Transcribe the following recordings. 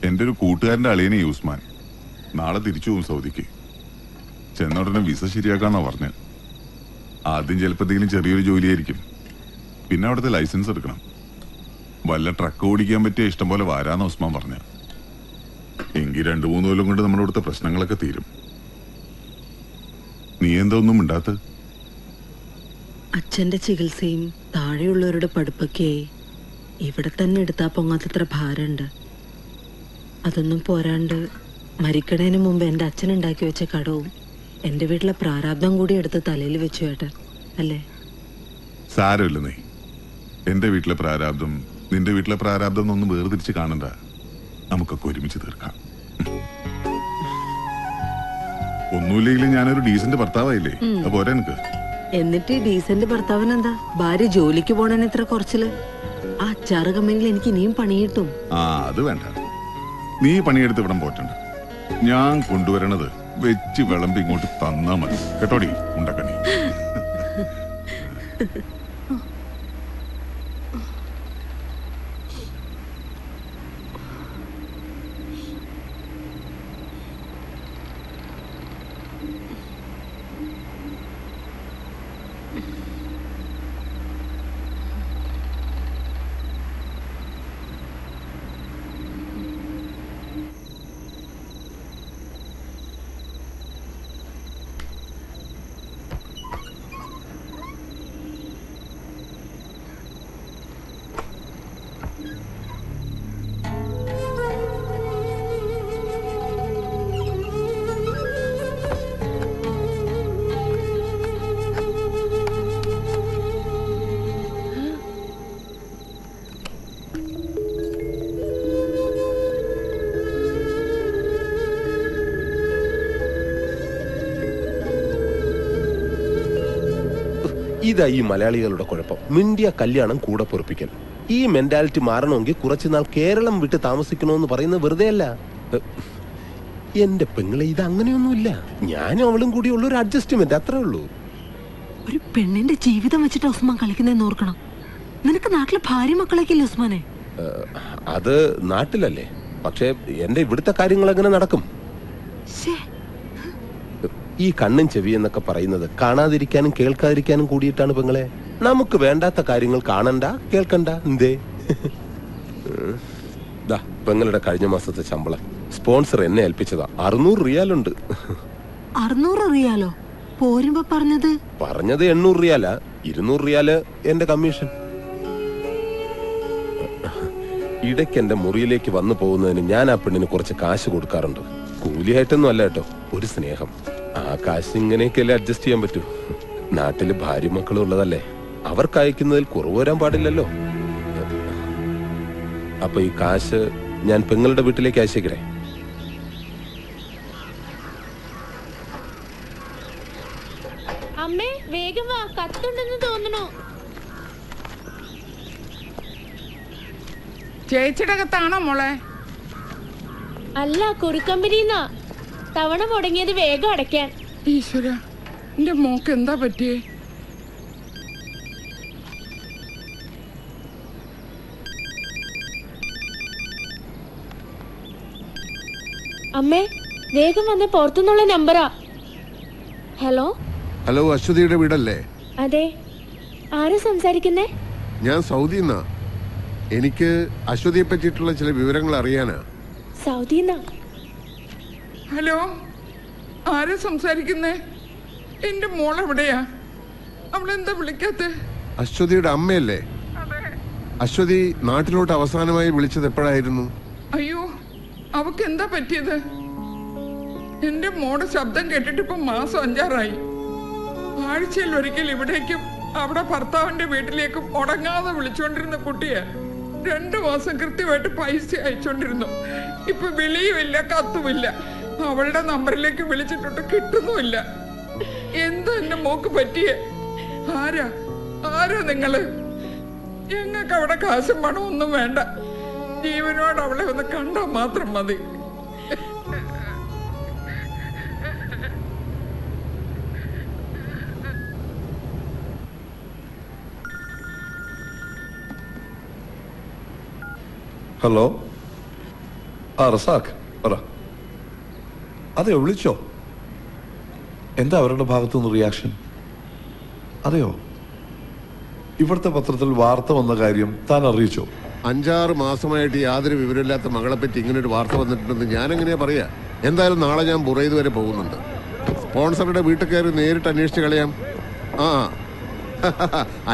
എൻ്റെ ഒരു കൂട്ടുകാരൻ്റെ അളിയനെ യൂസ്മാൻ നാളെ തിരിച്ചു പോകും സൗദിക്ക്. ചെന്നോടനെ വിസ ശരിയാക്കാന്നാ പറഞ്ഞ്. ആദ്യം ചിലപ്പോഴത്തേക്കും ചെറിയൊരു ജോലിയായിരിക്കും, പിന്നെ അവിടുത്തെ ലൈസൻസ് എടുക്കണം. വല്ല ട്രക്ക് ഓടിക്കാൻ പറ്റിയ ഇഷ്ടം പോലെ വരാന്ന് ഉസ്മാൻ പറഞ്ഞ. എങ്കിൽ 2-3 കൊല്ലം കൊണ്ട് നമ്മുടെ ഇവിടുത്തെ പ്രശ്നങ്ങളൊക്കെ തീരും. നീ എന്താ ഒന്നും മിണ്ടാത്ത? അച്ഛന്റെ ചികിത്സയും താഴെയുള്ളവരുടെ പഠിപ്പൊക്കെയായി ഇവിടെ തന്നെ എടുത്താ പൊങ്ങാത്തത്ര ഭാരമുണ്ട്. അതൊന്നും പോരാണ്ട് മരിക്കണേന് മുമ്പ് എൻ്റെ അച്ഛൻ ഉണ്ടാക്കി വെച്ച കടവും എൻ്റെ വീട്ടിലെ പ്രാരാബ്ദം കൂടി എടുത്ത് തലയിൽ വെച്ചു ഏട്ടൻ, അല്ലേ? സാരമില്ല, നീ എൻ്റെ വീട്ടിലെ പ്രാരാബ്ദം നിന്റെ വീട്ടിലെ പ്രാരാബ്ദം എന്നൊന്നും വേർതിരിച്ച് കാണണ്ട. നമുക്കൊക്കെ ഒരുമിച്ച് തീർക്കാം. ഒന്നുമില്ലെങ്കിലും ഞാനൊരു ഡീസന്റ് ഭർത്താവായില്ലേ, പോരാ എനിക്ക്? എന്നിട്ട് ഡീസന്റ് ഭർത്താവിനെന്താ ഭാര്യ ജോലിക്ക് പോണേന് ഇത്ര കുറച്ചില്? ആ അച്ചാറ് കമ്മെങ്കിൽ എനിക്ക് ഇനിയും പണി കിട്ടും. ആ, അത് വേണ്ട. നീ പണിയെടുത്ത് ഇവിടം പോറ്റണ്ട. ഞാൻ കൊണ്ടുവരണത് വെച്ച് വിളമ്പി ഇങ്ങോട്ട് തന്നാ മതി കേട്ടോടി ഉണ്ടക്കണി. ഇതാ ഈ മലയാളികളുടെ കുഴപ്പം. മിണ്ടിയ കല്യാണം കൂടെ പൊറപ്പിക്കൽ. ഈ മെന്റാലിറ്റി മാറണമെങ്കിൽ കുറച്ചുനാൾ കേരളം വിട്ട് താമസിക്കണമെന്ന് പറയുന്നത് വെറുതെ അല്ല. എന്റെ പെങ്ങളെ, ഇത് അങ്ങനെയൊന്നുമില്ല. ഞാനും അവളും കൂടി ഉള്ള ഒരു അഡ്ജസ്റ്റ്മെന്റ്, അത്രേ ഉള്ളൂ. ഒരു പെണ്ണിന്റെ ജീവിതം വെച്ചിട്ട് ഉസ്മാൻ കളിക്കുന്നതെന്ന് ഓർക്കണം. നിനക്ക് നാട്ടിലെ ഭാര്യ മക്കളൊക്കെ ഇല്ലേ ഉസ്മാനെ? അത് നാട്ടിലല്ലേ, പക്ഷെ എന്റെ ഇവിടുത്തെ കാര്യങ്ങൾ എങ്ങനെ നടക്കും? ഈ കണ്ണും ചെവി എന്നൊക്കെ പറയുന്നത് കാണാതിരിക്കാനും കേൾക്കാതിരിക്കാനും കൂടിയിട്ടാണ് പെങ്ങളെ. നമുക്ക് വേണ്ടാത്ത കാര്യങ്ങൾ കാണണ്ട, കേൾക്കണ്ട. എന്തേ? പെങ്ങളുടെ കഴിഞ്ഞ മാസത്തെ ശമ്പളം സ്പോൺസർ എന്നെ ഏൽപ്പിച്ചതാ. 600 റിയാലുണ്ട്. 600 റിയാലോ? പോരുമ്പോ പറഞ്ഞത് 800 റിയാലാ. 200 റിയാല് എന്റെ കമ്മീഷൻ. ഇടയ്ക്ക് എന്റെ മുറിയിലേക്ക് വന്നു പോകുന്നതിന് ഞാൻ ആ പെണ്ണിന് കുറച്ച് കാശ് കൊടുക്കാറുണ്ട്. കൂലിയായിട്ടൊന്നും അല്ല കേട്ടോ, ഒരു സ്നേഹം. ആ കാശ് ഇങ്ങനെയൊക്കെയല്ലേ അഡ്ജസ്റ്റ് ചെയ്യാൻ പറ്റൂ. നാട്ടില് ഭാര്യ മക്കളും ഉള്ളതല്ലേ, അവർക്ക് അയക്കുന്നതിൽ കുറവ് വരാൻ പാടില്ലല്ലോ. അപ്പൊ ഈ കാശ് ഞാൻ പെങ്ങളുടെ വീട്ടിലേക്ക് അയച്ചേക്കണേ. അമ്മേ, വേഗം വാ, കത്തുണ്ടെന്ന് തോന്നണു. ചേച്ചിയുടെ കത്താണോ മോളെ? അല്ല, കുറിക്കമ്പനിന്നാ. തവണ മുടങ്ങിയത് വേഗം അടയ്ക്കാൻ. ഈശ്വര, എന്റെ മോക്ക് എന്താ പറ്റിയേ? അമ്മേ, വേഗം വന്ന് പുറത്തുനിന്നുള്ള നമ്പറാ. ഹലോ ഹലോ, അശ്വതിയുടെ വീടല്ലേ? അതെ, ആരാ സംസാരിക്കുന്നേ? ഞാൻ സൗദിന്നാ. എനിക്ക് അശ്വതിയെ പറ്റിയിട്ടുള്ള ചില വിവരങ്ങൾ അറിയാനാ. സൗദിന്നാ? ഹലോ, ആരാ സംസാരിക്കുന്നേ? എന്റെ മോൾ എവിടെയാ? അവളെന്താ വിളിക്കാത്ത? അശ്വതിയുടെ അമ്മയല്ലേ? അശ്വതി നാട്ടിലോട്ട് അവസാനമായി വിളിച്ചത് എപ്പോഴായിരുന്നു? അയ്യോ, അവക്ക് എന്താ പറ്റിയത്? എന്റെ മോടെ ശബ്ദം കേട്ടിട്ട് ഇപ്പൊ മാസം 5-6ആയി. ആഴ്ചയിൽ ഒരിക്കൽ ഇവിടേക്കും അവിടെ ഭർത്താവിന്റെ വീട്ടിലേക്കും ഉടങ്ങാതെ വിളിച്ചോണ്ടിരുന്ന കുട്ടിയെ 2 മാസം കൃത്യമായിട്ട് പൈസ അയച്ചോണ്ടിരുന്നു. ഇപ്പൊ വിളിയുമില്ല, കത്തുമില്ല. അവളുടെ നമ്പറിലേക്ക് വിളിച്ചിട്ടുണ്ട്, കിട്ടുന്നുമില്ല. എന്താ എന്റെ മോക്ക് പറ്റിയേ? ആരാ നിങ്ങള്? ഞങ്ങൾക്ക് അവിടെ കാശും പണം ഒന്നും വേണ്ട. ജീവനോട് അവളെ ഒന്ന് കണ്ടാൽ മാത്രം മതി. ഹലോ, റസാഖ് പറ. അതെയോ, വിളിച്ചോ? എന്താ അവരുടെ ഭാഗത്തുനിന്ന് റിയാക്ഷൻ? അതെയോ, ഇവിടുത്തെ പത്രത്തിൽ വാർത്ത വന്ന കാര്യം താൻ അറിയിച്ചോ? 5-6 മാസമായിട്ട് യാതൊരു വിവരമില്ലാത്ത മകളെ പറ്റി ഇങ്ങനെ ഒരു വാർത്ത വന്നിട്ടുണ്ടെന്ന് ഞാൻ എങ്ങനെയാ പറയാ? എന്തായാലും നാളെ ഞാൻ ബുറൈദ് വരെ പോകുന്നുണ്ട്. സ്പോൺസറുടെ വീട്ടിൽ കയറി നേരിട്ട് അന്വേഷിച്ച് കളയാം. ആ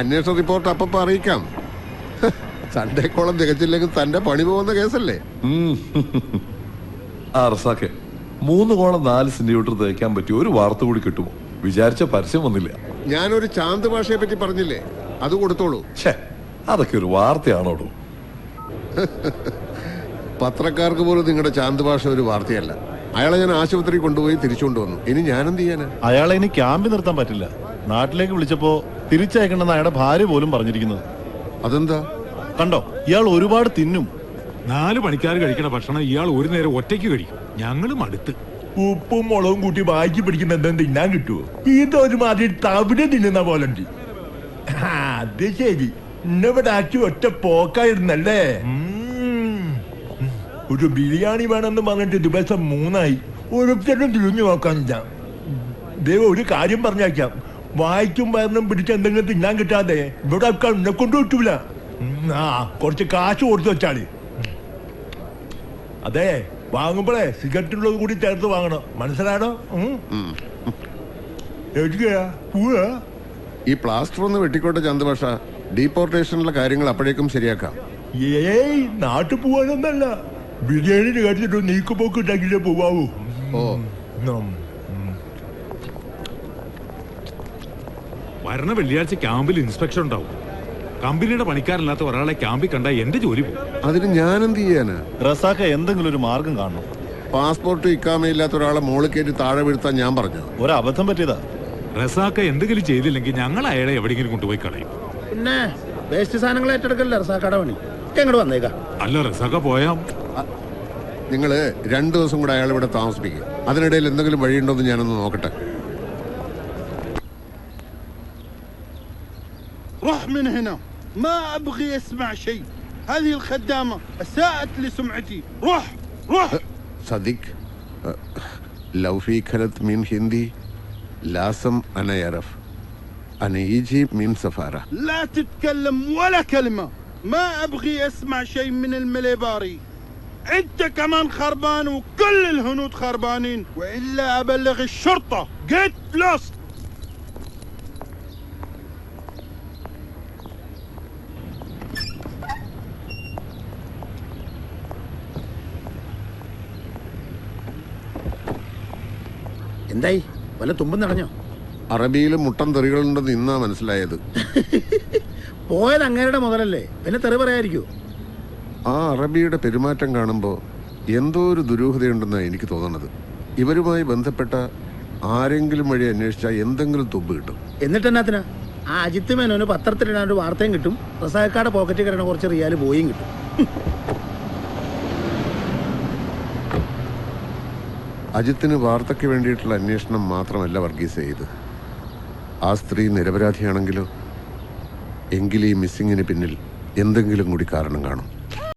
അന്വേഷണ റിപ്പോർട്ട് അപ്പം അറിയിക്കാം. സൺഡേ കോളം തികച്ചില്ലെങ്കിൽ തന്റെ പണി പോകുന്ന കേസല്ലേ? റസാഖെ, 3 കോളം 4 സെന്റിമീറ്റർ തേക്കാൻ പറ്റിയ ഒരു വാർത്ത കൂടി കിട്ടുമോ? വിചാരിച്ച പരസ്യം വന്നില്ല. ഞാനൊരു ചാന്ത് ഭാഷയെ പറ്റി പറഞ്ഞില്ലേ, അത് കൊടുത്തോളൂ. അതൊക്കെ ഒരു വാർത്തയാണോടോ? പത്രക്കാർക്ക് പോലും നിങ്ങളുടെ ചാന്ത് ഭാഷ ഒരു വാർത്തയല്ല. അയാളെ ഞാൻ ആശുപത്രി കൊണ്ടുപോയി തിരിച്ചുകൊണ്ടുവന്നു. ഇനി ഞാനെന്ത് ചെയ്യാനാ? അയാളെ ഇനി ക്യാമ്പിൽ നിർത്താൻ പറ്റില്ല. നാട്ടിലേക്ക് വിളിച്ചപ്പോ തിരിച്ചയക്കണമെന്ന് അയാളുടെ ഭാര്യ പോലും പറഞ്ഞിരിക്കുന്നത്. അതെന്താ? കണ്ടോ, ഇയാൾ ഒരുപാട് തിന്നും. 4 പണിക്കാർ കഴിക്കണ ഭക്ഷണം ഇയാൾ ഒരു നേരം ഒറ്റയ്ക്ക് കഴിക്കും. ഞങ്ങളും അടുത്ത് ഉപ്പും മുളകും കൂട്ടി വായിച്ച് പിടിക്കുന്ന എന്തെങ്കിലും തിന്നാൻ കിട്ടുമോ? ഇതൊരു മാതിരി തവിട് തിന്നുന്ന പോലെ ഉണ്ട്. അത് ശരി, ഇന്നിവിടെ ആക്കി ഒറ്റ പോക്കായിരുന്നല്ലേ? ഒരു ബിരിയാണി വേണമെന്ന് പറഞ്ഞിട്ട് ദിവസം 3ആയി. ഓരോരുത്തരും തിരിഞ്ഞു നോക്കാനില്ല. ദൈവം ഒരു കാര്യം പറഞ്ഞേക്കാം, വായിക്കും വയറിനും പിടിച്ച് എന്തെങ്കിലും തിന്നാൻ കിട്ടാതെ ഇവിടെ എന്നെ കൊണ്ട് കിട്ടൂല. കുറച്ച് കാശ് കൊടുത്തു വെച്ചാല്. അതെ, വാങ്ങുമ്പോഴേ സിഗരറ്റുള്ളത് കൂടി ചേർത്ത് വാങ്ങണം, മനസ്സിലാണോ? പോവാ. ഈ പ്ലാസ്റ്റർ ഒന്ന് വെട്ടിക്കോട്ടെ ചാന്ത് ഭാഷ. ഡീപ്പോർട്ടേഷനിലെ കാര്യങ്ങൾ അപ്പോഴേക്കും ശരിയാക്കാം. ഏയ്, നാട്ടിൽ പോവാനൊന്നല്ല, ബിരിയാണി കഴിച്ചിട്ട് നീക്കുപോക്ക് ഉണ്ടാക്കിയില്ലേ പോവാവൂ. വരണ വെള്ളിയാഴ്ച ക്യാമ്പിൽ ഇൻസ്പെക്ഷൻ ഉണ്ടാവും. കമ്പനിയുടെ പണിക്കാരല്ലാത്ത ഒരാളെ ക്യാമ്പിൽ കണ്ട എന്റെ ജോലി പോകും. അതിന് ഞാൻ എന്ത് ചെയ്യാന്? റസാഖ എന്തെങ്കിലും ഒരു മാർഗം കാണണം. പാസ്പോർട്ട് ഇക്കാമയില്ലാത്ത ഒരാളെ മോളിൽ കയറ്റി താഴെ വീഴ്ത്താൻ ഞാൻ പറഞ്ഞു. ഒരബദ്ധം പറ്റിയതാ. റസാക്ക എന്തെങ്കിലും ചെയ്തില്ലെങ്കിൽ ഞങ്ങൾ അയാളെ എവിടെയെങ്കിലും കൊണ്ടുപോയി കളയും. പിന്നെ വേസ്റ്റ് സാധനങ്ങൾ ഏറ്റെടുക്കല്ലേ റസാക്കയുടെ പണി. എങ്ങോട്ട് വന്നേക്കാം. അല്ല, റസാക്ക പോയാ നിങ്ങള് 2 ദിവസം കൂടെ അയാൾ ഇവിടെ താമസിപ്പിക്കും. അതിനിടയിൽ എന്തെങ്കിലും വഴിയുണ്ടോ എന്ന് ഞാനൊന്ന് നോക്കട്ടെ. روح من هنا، ما ابغي اسمع شيء. هذه الخدامة اساءت لسمعتي. روح روح. صديق لو في كلمة من هندي لازم أنا يعرف. أنا يجي من سفارة. لا تتكلم ولا كلمة. ما ابغي اسمع شيء من المليباري. انت كمان خربان وكل الهنود خربانين، والا ابلغ الشرطة. get lost. എന്തായി, വല്ല തുമ്പും നടഞ്ഞോ? അറബിയിലും മുട്ടൻ തെറികളുണ്ടെന്ന് ഇന്നാ മനസ്സിലായത്. പോയത് അങ്ങേരുടെ മുതലല്ലേ, പിന്നെ തെറി പറയാതിരിക്കുമോ? ആ അറബിയുടെ പെരുമാറ്റം കാണുമ്പോൾ എന്തോ ഒരു ദുരൂഹതയുണ്ടെന്നാണ് എനിക്ക് തോന്നുന്നത്. ഇവരുമായി ബന്ധപ്പെട്ട ആരെങ്കിലും വഴി അന്വേഷിച്ചാൽ എന്തെങ്കിലും തുമ്പ് കിട്ടും. എന്നിട്ട് എന്നാത്തിനാ? ആ അജിത്ത് മേനോന് പത്രത്തിലിടാൻ ഒരു വാർത്തയും കിട്ടും, റസാഖയുടെ പോക്കറ്റിൽ കിടന്ന കുറച്ച് റിയാൽ പോയും കിട്ടും. അജിത്തിന് വാർത്തയ്ക്ക് വേണ്ടിയിട്ടുള്ള അന്വേഷണം മാത്രമല്ല വർഗീസ് ചെയ്ത്. ആ സ്ത്രീ നിരപരാധിയാണെങ്കിലോ? എങ്കിൽ ഈ മിസ്സിങ്ങിന് പിന്നിൽ എന്തെങ്കിലും കൂടി കാരണം കാണും.